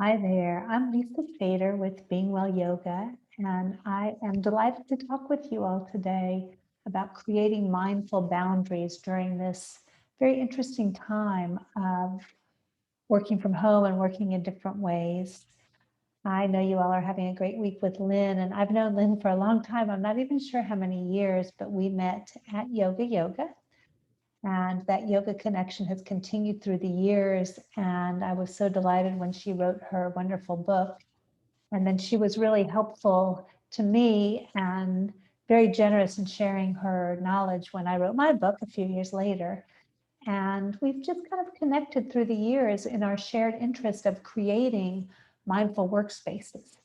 Hi there, I'm Lisa Fader with Being Well Yoga, and I am delighted to talk with you all today about creating mindful boundaries during this very interesting time of working from home and working in different ways. I know you all are having a great week with Lynn, and I've known Lynn for a long time. I'm not even sure how many years, but we met at Yoga, and that yoga connection has continued through the years. And I was so delighted when she wrote her wonderful book. And then she was really helpful to me and very generous in sharing her knowledge when I wrote my book a few years later. And we've just kind of connected through the years in our shared interest of creating mindful workspaces.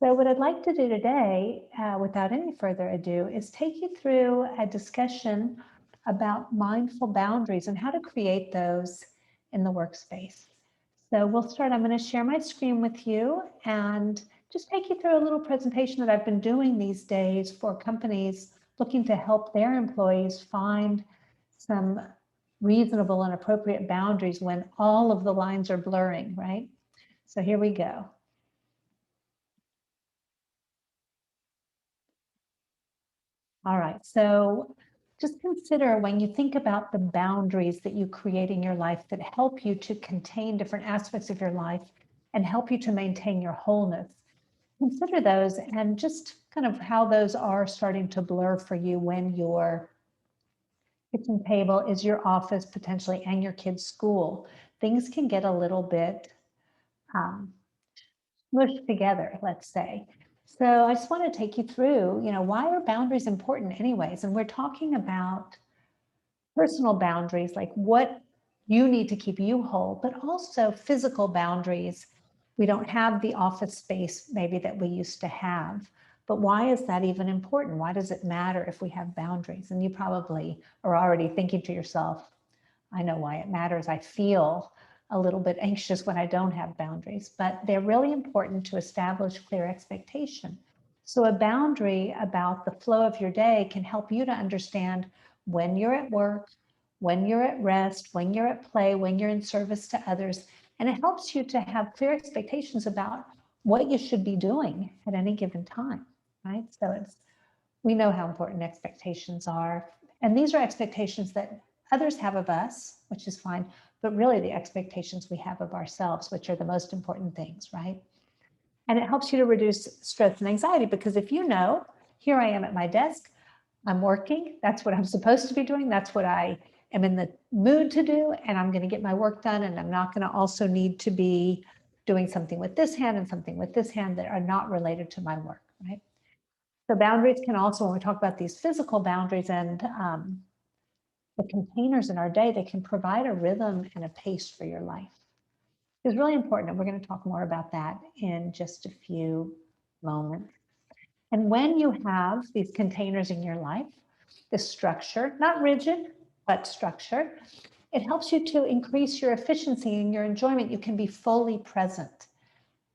So what I'd like to do today, without any further ado, is take you through a discussion about mindful boundaries and how to create those in the workspace. So we'll start. I'm going to share my screen with you and just take you through a little presentation that I've been doing these days for companies looking to help their employees find some reasonable and appropriate boundaries when all of the lines are blurring, right? So here we go. All right, so just consider when you think about the boundaries that you create in your life that help you to contain different aspects of your life and help you to maintain your wholeness. Consider those and just kind of how those are starting to blur for you when your kitchen table is your office potentially and your kid's school. Things can get a little bit um, smushed together, let's say. So I just want to take you through, why are boundaries important anyways? And we're talking about personal boundaries, like what you need to keep you whole, but also physical boundaries. We don't have the office space maybe that we used to have. But why is that even important? Why does it matter if we have boundaries? And you probably are already thinking to yourself, I know why it matters. I feel a little bit anxious when I don't have boundaries, but they're really important to establish clear expectation. So a boundary about the flow of your day can help you to understand when you're at work, when you're at rest, when you're at play, when you're in service to others. And it helps you to have clear expectations about what you should be doing at any given time, right? So we know how important expectations are. And these are expectations that others have of us, which is fine, but really the expectations we have of ourselves, which are the most important things, right? And it helps you to reduce stress and anxiety because if you know, here I am at my desk, I'm working, that's what I'm supposed to be doing, that's what I am in the mood to do, and I'm going to get my work done, and I'm not going to also need to be doing something with this hand and something with this hand that are not related to my work, right? So boundaries can also, when we talk about these physical boundaries and the containers in our day, they can provide a rhythm and a pace for your life. It's really important, and we're going to talk more about that in just a few moments. And when you have these containers in your life, this structure, not rigid, but structure, it helps you to increase your efficiency and your enjoyment. You can be fully present.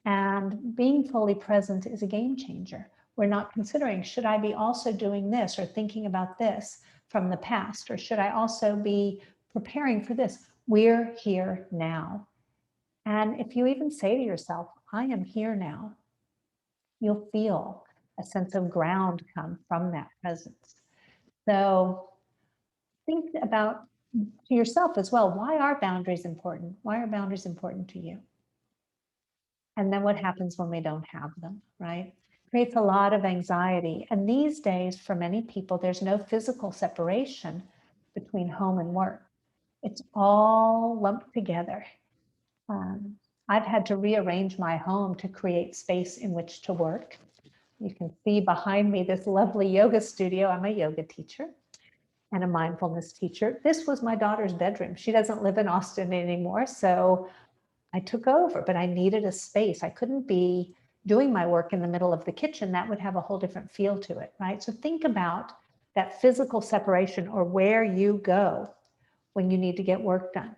And being fully present is a game changer. We're not considering, should I be also doing this or thinking about this from the past, or should I also be preparing for this? We're here now. And if you even say to yourself, I am here now, you'll feel a sense of ground come from that presence. So think about to yourself as well, why are boundaries important? Why are boundaries important to you? And then what happens when we don't have them, right? Creates a lot of anxiety. And these days, for many people, there's no physical separation between home and work. It's all lumped together. Um, I've had to rearrange my home to create space in which to work. You can see behind me this lovely yoga studio. I'm a yoga teacher and a mindfulness teacher. This was my daughter's bedroom. She doesn't live in Austin anymore, so I took over, but I needed a space. I couldn't be doing my work in the middle of the kitchen. That would have a whole different feel to it, right? So think about that physical separation or where you go when you need to get work done.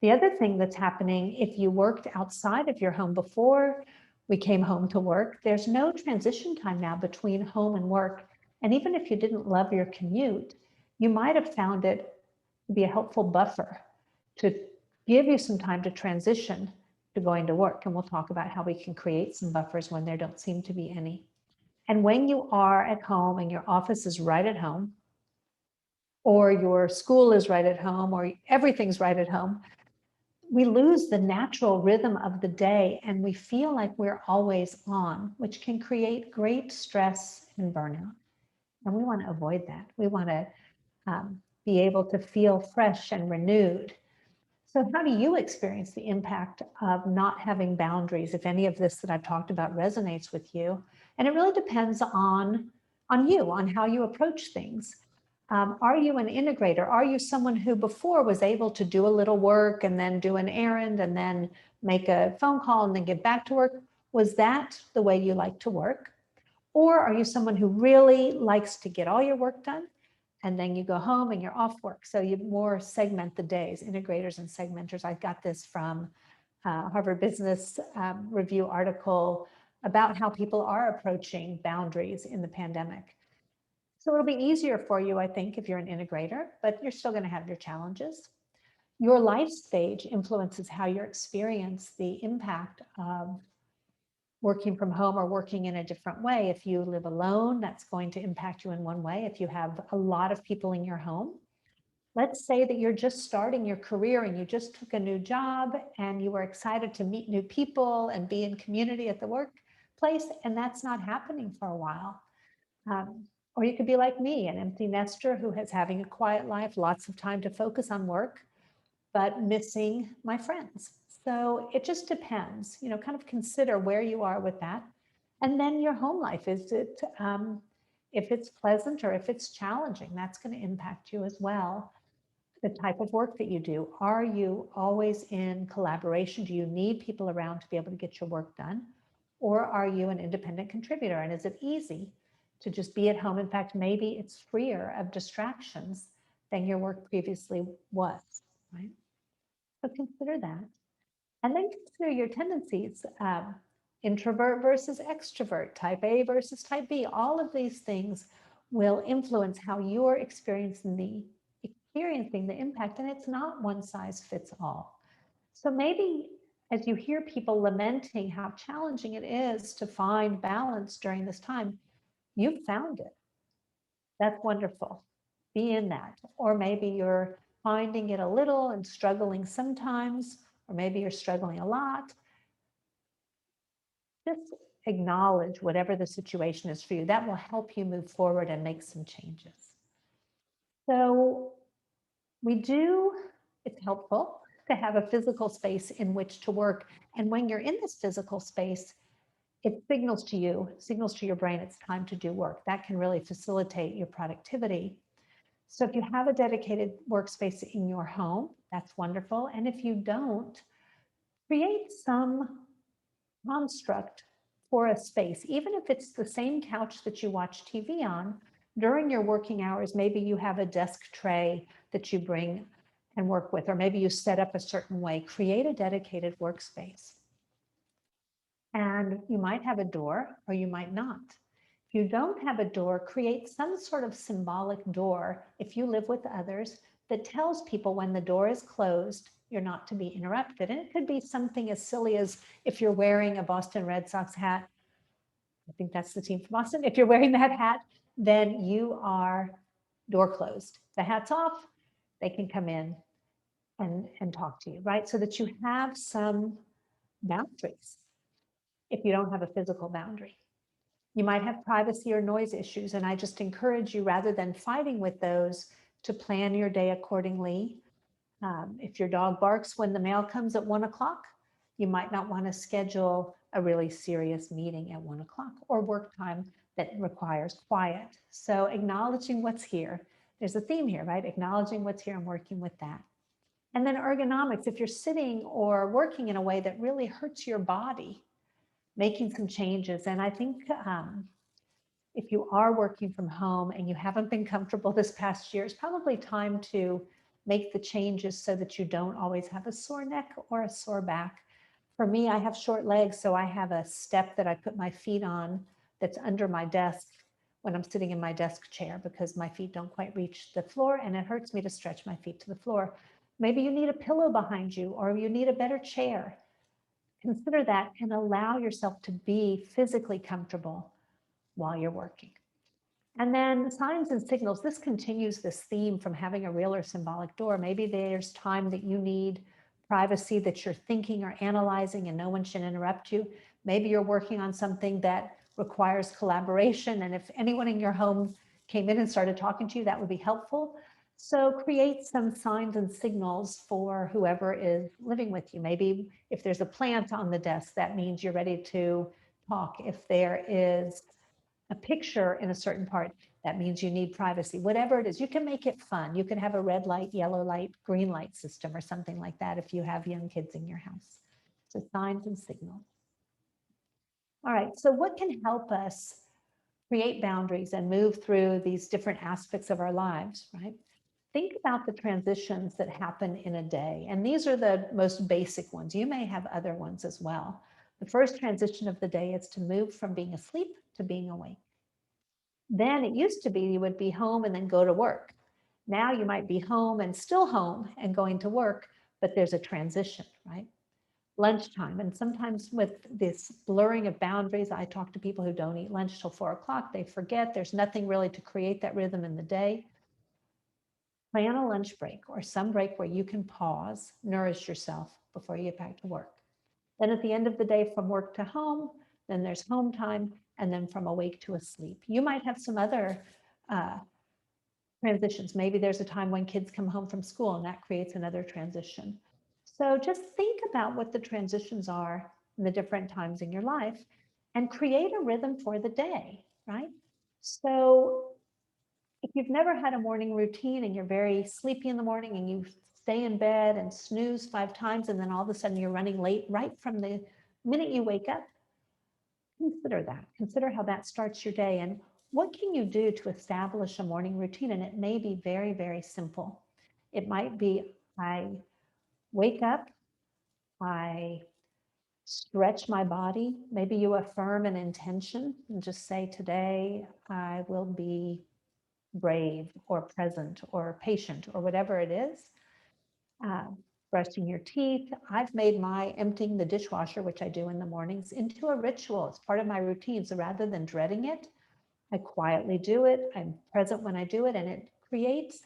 The other thing that's happening, if you worked outside of your home before we came home to work, there's no transition time now between home and work. And even if you didn't love your commute, you might have found it to be a helpful buffer to give you some time to transition to going to work. And we'll talk about how we can create some buffers when there don't seem to be any. And when you are at home and your office is right at home, or your school is right at home, or everything's right at home, we lose the natural rhythm of the day and we feel like we're always on, which can create great stress and burnout. And we want to avoid that. We want to be able to feel fresh and renewed. So how do you experience the impact of not having boundaries, if any of this that I've talked about resonates with you? And it really depends on you, on how you approach things. Are you an integrator? Are you someone who before was able to do a little work and then do an errand and then make a phone call and then get back to work? Was that the way you like to work? Or are you someone who really likes to get all your work done and then you go home and you're off work? So you more segment the days, integrators and segmenters. I got this from Harvard Business Review article about how people are approaching boundaries in the pandemic. So it'll be easier for you, I think, if you're an integrator, but you're still going to have your challenges. Your life stage influences how you experience the impact of working from home or working in a different way. If you live alone, that's going to impact you in one way. If you have a lot of people in your home, let's say that you're just starting your career and you just took a new job and you were excited to meet new people and be in community at the workplace, and that's not happening for a while. Or you could be like me, an empty nester who is having a quiet life, lots of time to focus on work, but missing my friends. So it just depends, kind of consider where you are with that. And then your home life, is it, if it's pleasant or if it's challenging, that's going to impact you as well. The type of work that you do, are you always in collaboration? Do you need people around to be able to get your work done? Or are you an independent contributor? And is it easy to just be at home? In fact, maybe it's freer of distractions than your work previously was, right? So consider that. And then consider your tendencies, introvert versus extrovert, type A versus type B. All of these things will influence how you're experiencing the impact, and it's not one size fits all. So maybe as you hear people lamenting how challenging it is to find balance during this time, you've found it. That's wonderful. Be in that. Or maybe you're finding it a little and struggling sometimes, or maybe you're struggling a lot. Just acknowledge whatever the situation is for you. That will help you move forward and make some changes. So it's helpful to have a physical space in which to work. And when you're in this physical space, it signals to your brain it's time to do work. That can really facilitate your productivity. So if you have a dedicated workspace in your home, that's wonderful. And if you don't, create some construct for a space, even if it's the same couch that you watch TV on. During your working hours, maybe you have a desk tray that you bring and work with, or maybe you set up a certain way. Create a dedicated workspace. And you might have a door or you might not. If you don't have a door, create some sort of symbolic door if you live with others that tells people when the door is closed, you're not to be interrupted. And it could be something as silly as if you're wearing a Boston Red Sox hat. I think that's the team from Boston. If you're wearing that hat, then you are door closed. The hat's off, they can come in and talk to you, right? So that you have some boundaries if you don't have a physical boundary. You might have privacy or noise issues, and I just encourage you, rather than fighting with those, to plan your day accordingly. If your dog barks when the mail comes at 1 o'clock, you might not want to schedule a really serious meeting at 1 o'clock, or work time that requires quiet. So acknowledging what's here. There's a theme here, right? Acknowledging what's here and working with that. And then ergonomics, if you're sitting or working in a way that really hurts your body, making some changes. And I think if you are working from home and you haven't been comfortable this past year, it's probably time to make the changes so that you don't always have a sore neck or a sore back. For me, I have short legs, so I have a step that I put my feet on that's under my desk when I'm sitting in my desk chair, because my feet don't quite reach the floor and it hurts me to stretch my feet to the floor. Maybe you need a pillow behind you, or you need a better chair. consider that and allow yourself to be physically comfortable while you're working. And then signs and signals, this continues this theme from having a real or symbolic door. Maybe there's time that you need privacy, that you're thinking or analyzing and no one should interrupt you. Maybe you're working on something that requires collaboration. And if anyone in your home came in and started talking to you, that would be helpful. So create some signs and signals for whoever is living with you. Maybe if there's a plant on the desk, that means you're ready to talk. If there is a picture in a certain part, that means you need privacy. Whatever it is, you can make it fun. You can have a red light, yellow light, green light system or something like that if you have young kids in your house. So signs and signals. All right, so what can help us create boundaries and move through these different aspects of our lives, right? Think about the transitions that happen in a day. And these are the most basic ones. You may have other ones as well. The first transition of the day is to move from being asleep to being awake. Then it used to be you would be home and then go to work. Now you might be home and still home and going to work, but there's a transition, right? Lunchtime. And sometimes with this blurring of boundaries, I talk to people who don't eat lunch till 4 o'clock. They forget there's nothing really to create that rhythm in the day. Plan a lunch break or some break where you can pause, nourish yourself before you get back to work. Then at the end of the day, from work to home, then there's home time, and then from awake to asleep. You might have some other uh, transitions. Maybe there's a time when kids come home from school and that creates another transition. So just think about what the transitions are in the different times in your life and create a rhythm for the day, right? So if you've never had a morning routine and you're very sleepy in the morning and you stay in bed and snooze 5 times and then all of a sudden you're running late right from the minute you wake up, consider that. Consider how that starts your day and what can you do to establish a morning routine? And it may be very, very simple. It might be I wake up, I stretch my body. Maybe you affirm an intention and just say, today I will be brave or present or patient or whatever it is. Uh, brushing your teeth. I've made my emptying the dishwasher, which I do in the mornings, into a ritual. It's part of my routine. So rather than dreading it, I quietly do it. I'm present when I do it, and it creates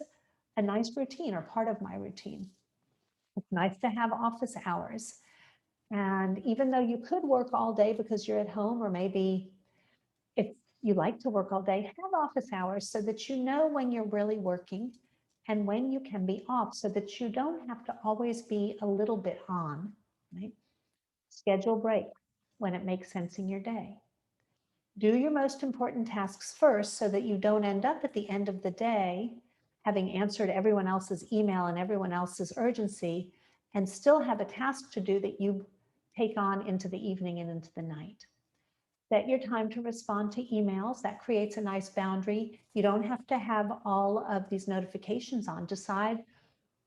a nice routine or part of my routine. It's nice to have office hours. And even though you could work all day because you're at home, or maybe if you like to work all day, have office hours so that you know when you're really working and when you can be off so that you don't have to always be a little bit on, right? Schedule breaks when it makes sense in your day. Do your most important tasks first so that you don't end up at the end of the day having answered everyone else's email and everyone else's urgency and still have a task to do that you take on into the evening and into the night. Set your time to respond to emails. That creates a nice boundary. You don't have to have all of these notifications on. Decide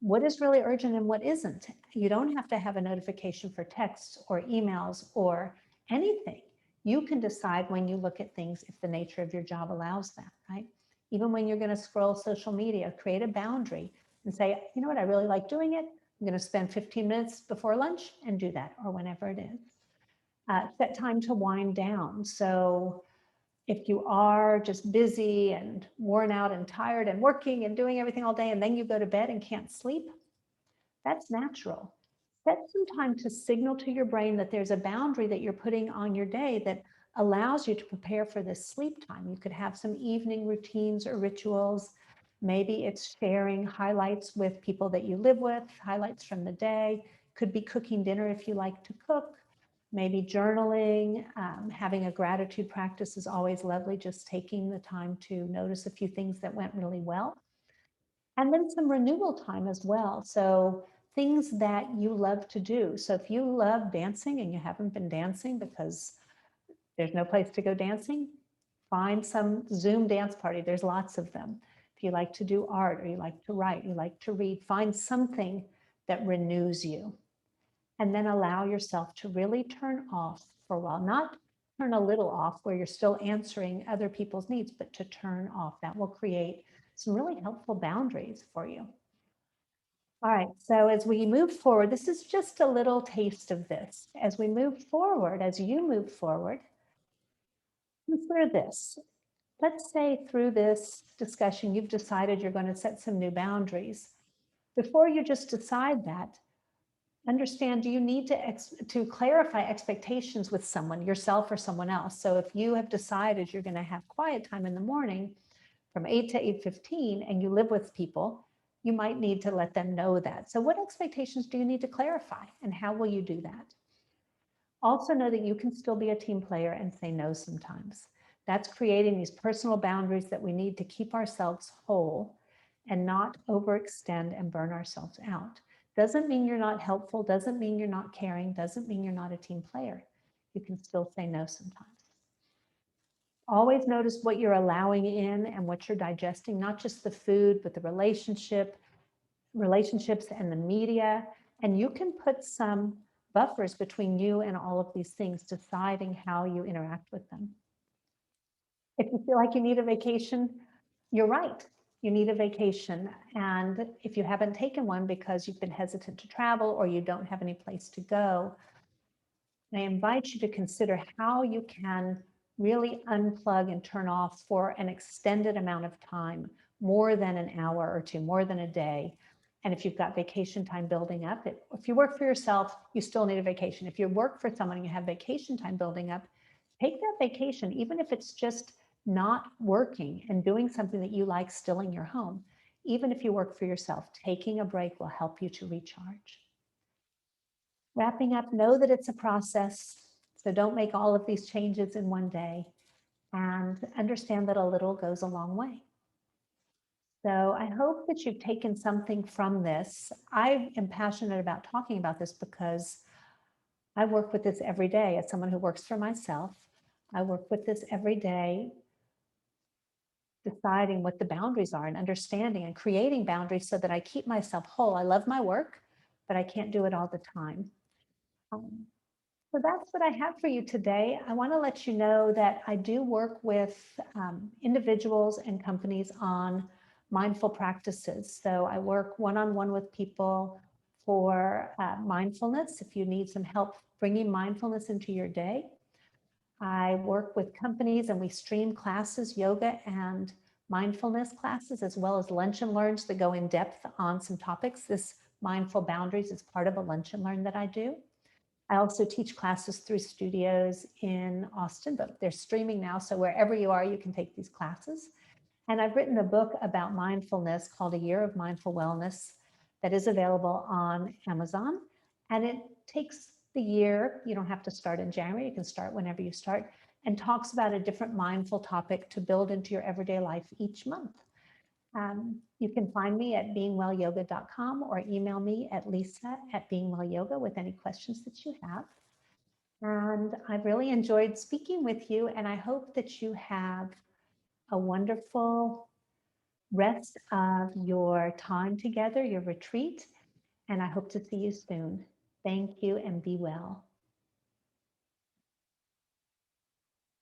what is really urgent and what isn't. You don't have to have a notification for texts or emails or anything. You can decide when you look at things if the nature of your job allows that, right? Even when you're going to scroll social media, create a boundary and say, you know what, I really like doing it. I'm going to spend 15 minutes before lunch and do that, or whenever it is. Set time to wind down. So if you are just busy and worn out and tired and working and doing everything all day, and then you go to bed and can't sleep, that's natural. Set some time to signal to your brain that there's a boundary that you're putting on your day that allows you to prepare for this sleep time. You could have some evening routines or rituals. Maybe it's sharing highlights with people that you live with, highlights from the day. Could be cooking dinner if you like to cook. Maybe journaling, having a gratitude practice is always lovely, just taking the time to notice a few things that went really well. And then some renewal time as well. So things that you love to do. So if you love dancing and you haven't been dancing because there's no place to go dancing, find some Zoom dance party. There's lots of them. If you like to do art or you like to write, you like to read, find something that renews you. And then allow yourself to really turn off for a while, not turn a little off where you're still answering other people's needs, but to turn off. That will create some really helpful boundaries for you. All right, so as we move forward, this is just a little taste of this. As we move forward, as you move forward, consider this. Let's say through this discussion, you've decided you're going to set some new boundaries. Before you just decide that, understand, do you need to clarify expectations with someone, yourself or someone else? So if you have decided you're going to have quiet time in the morning from 8 to 8:15 and you live with people, you might need to let them know that. So what expectations do you need to clarify, and how will you do that? Also know that you can still be a team player and say no sometimes. That's creating these personal boundaries that we need to keep ourselves whole and not overextend and burn ourselves out. Doesn't mean you're not helpful, doesn't mean you're not caring, doesn't mean you're not a team player. You can still say no sometimes. Always notice what you're allowing in and what you're digesting, not just the food, but the relationships and the media. And you can put some buffers between you and all of these things, deciding how you interact with them. If you feel like you need a vacation, you're right. You need a vacation. And if you haven't taken one because you've been hesitant to travel or you don't have any place to go, I invite you to consider how you can really unplug and turn off for an extended amount of time, more than an hour or two, more than a day. And if you've got vacation time building up, if you work for yourself, you still need a vacation. If you work for someone and you have vacation time building up, take that vacation, even if it's just not working and doing something that you like still in your home. Even if you work for yourself, taking a break will help you to recharge. Wrapping up, know that it's a process. So don't make all of these changes in one day, and understand that a little goes a long way. So I hope that you've taken something from this. I am passionate about talking about this because I work with this every day as someone who works for myself. I work with this every day, deciding what the boundaries are and understanding and creating boundaries so that I keep myself whole. I love my work, but I can't do it all the time. Um, So that's what I have for you today. I want to let you know that I do work with individuals and companies on mindful practices. So I work one-on-one with people for mindfulness. If you need some help bringing mindfulness into your day, I work with companies and we stream classes, yoga and mindfulness classes, as well as lunch and learns that go in depth on some topics. This mindful boundaries is part of a lunch and learn that I do. I also teach classes through studios in Austin, but they're streaming now. So wherever you are, you can take these classes. And I've written a book about mindfulness called A Year of Mindful Wellness that is available on Amazon. And it takes the year, you don't have to start in January, you can start whenever you start, and talks about a different mindful topic to build into your everyday life each month. You can find me at beingwellyoga.com or email me at lisa@beingwellyoga with any questions that you have. And I've really enjoyed speaking with you, and I hope that you have a wonderful rest of your time together, your retreat, and I hope to see you soon. Thank you and be well.